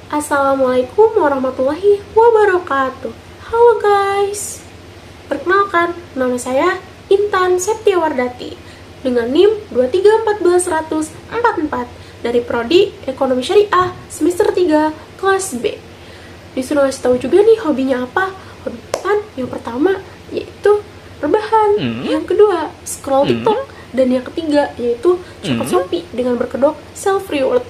Assalamualaikum warahmatullahi wabarakatuh. Halo guys, perkenalkan, nama saya Intan Septiawardati dengan NIM 2314144 dari Prodi Ekonomi Syariah semester 3 kelas B. Disuruh ngasih tahu juga nih hobinya apa. Hobi Intan yang pertama yaitu rebahan, yang kedua scroll TikTok, dan yang ketiga yaitu coklat Shopee dengan berkedok self reward.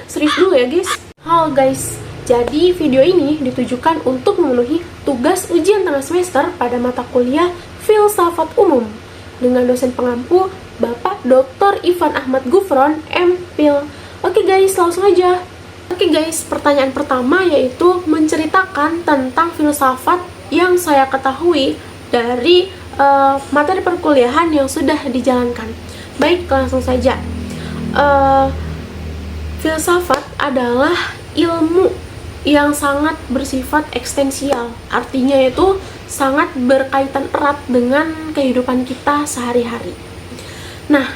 Serius dulu ya guys. Halo guys, jadi video ini ditujukan untuk memenuhi tugas ujian tengah semester pada mata kuliah Filsafat Umum dengan dosen pengampu Bapak Dr. Ivan Ahmad Gufron, M.Phil. Oke guys, langsung aja. Oke guys, pertanyaan pertama yaitu menceritakan tentang filsafat yang saya ketahui dari materi perkuliahan yang sudah dijalankan. Baik, langsung saja. Filsafat adalah ilmu yang sangat bersifat ekstensial. Artinya itu sangat berkaitan erat dengan kehidupan kita sehari-hari. Nah,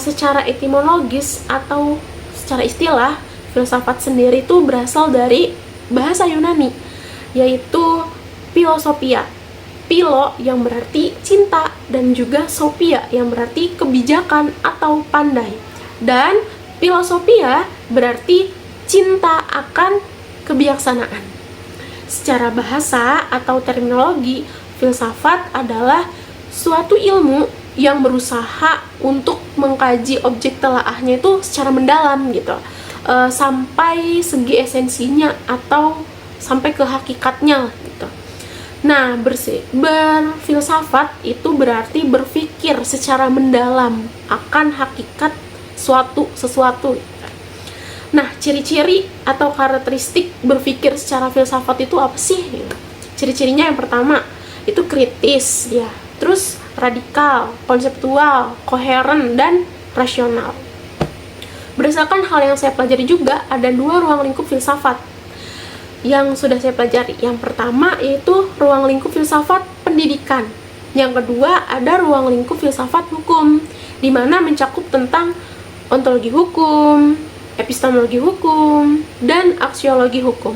secara etimologis atau secara istilah, filsafat sendiri itu berasal dari bahasa Yunani, yaitu philosophia. Philo yang berarti cinta dan juga sophia yang berarti kebijakan atau pandai. Dan philosophia berarti cinta akan kebijaksanaan. Secara bahasa atau terminologi, filsafat adalah suatu ilmu yang berusaha untuk mengkaji objek telaahnya itu secara mendalam gitu, sampai segi esensinya atau sampai ke hakikatnya gitu. Nah, berfilsafat itu berarti berpikir secara mendalam akan hakikat sesuatu. Nah, ciri-ciri atau karakteristik berpikir secara filsafat itu apa sih? Ciri-cirinya yang pertama itu kritis, ya. Terus radikal, konseptual, koheren, dan rasional. Berdasarkan hal yang saya pelajari juga, ada dua ruang lingkup filsafat yang sudah saya pelajari. Yang pertama yaitu ruang lingkup filsafat pendidikan. Yang kedua ada ruang lingkup filsafat hukum, di mana mencakup tentang ontologi hukum, epistemologi hukum, dan aksiologi hukum.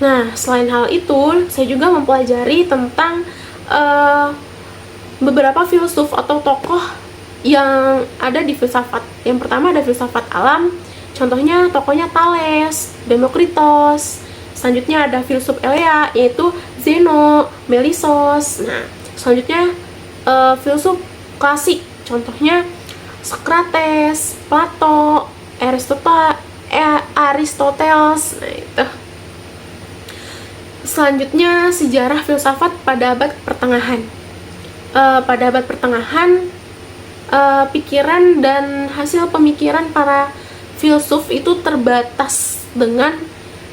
Nah, selain hal itu, saya juga mempelajari tentang beberapa filsuf atau tokoh yang ada di filsafat. Yang pertama ada filsafat alam, contohnya tokohnya Thales, Demokritos. Selanjutnya ada filsuf Elea, yaitu Zeno, Melissos. Nah, selanjutnya filsuf klasik, contohnya Socrates, Plato, Aristoteles. Nah, itu. Selanjutnya sejarah filsafat pada abad pertengahan. Pada abad pertengahan, pikiran dan hasil pemikiran para filsuf itu terbatas dengan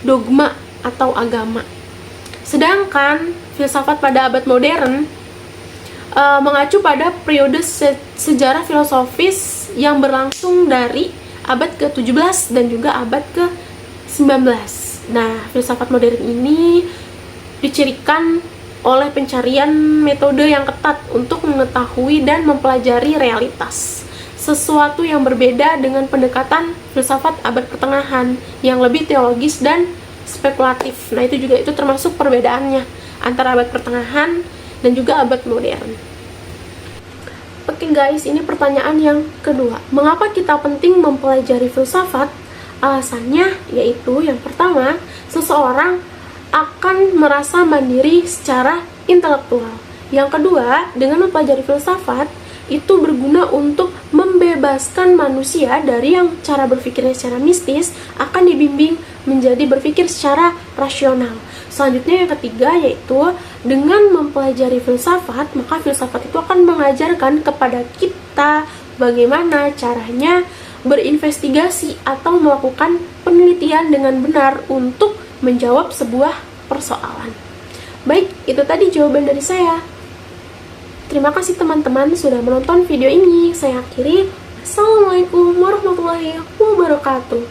dogma atau agama. Sedangkan filsafat pada abad modern mengacu pada periode sejarah filosofis yang berlangsung dari abad ke-17 dan juga abad ke-19. Nah, filsafat modern ini dicirikan oleh pencarian metode yang ketat untuk mengetahui dan mempelajari realitas. Sesuatu yang berbeda dengan pendekatan filsafat abad pertengahan yang lebih teologis dan spekulatif. Nah, itu termasuk perbedaannya antara abad pertengahan dan juga abad modern. Oke guys, ini pertanyaan yang kedua. Mengapa kita penting mempelajari filsafat? Alasannya yaitu yang pertama, seseorang akan merasa mandiri secara intelektual. Yang kedua, dengan mempelajari filsafat itu berguna untuk membebaskan manusia dari yang cara berpikirnya secara mistis akan dibimbing menjadi berpikir secara rasional. Selanjutnya yang ketiga yaitu dengan mempelajari filsafat, maka filsafat itu akan mengajarkan kepada kita bagaimana caranya berinvestigasi atau melakukan penelitian dengan benar untuk menjawab sebuah persoalan. Baik, itu tadi jawaban dari saya. Terima kasih teman-teman sudah menonton video ini. Saya akhiri. Assalamualaikum warahmatullahi wabarakatuh.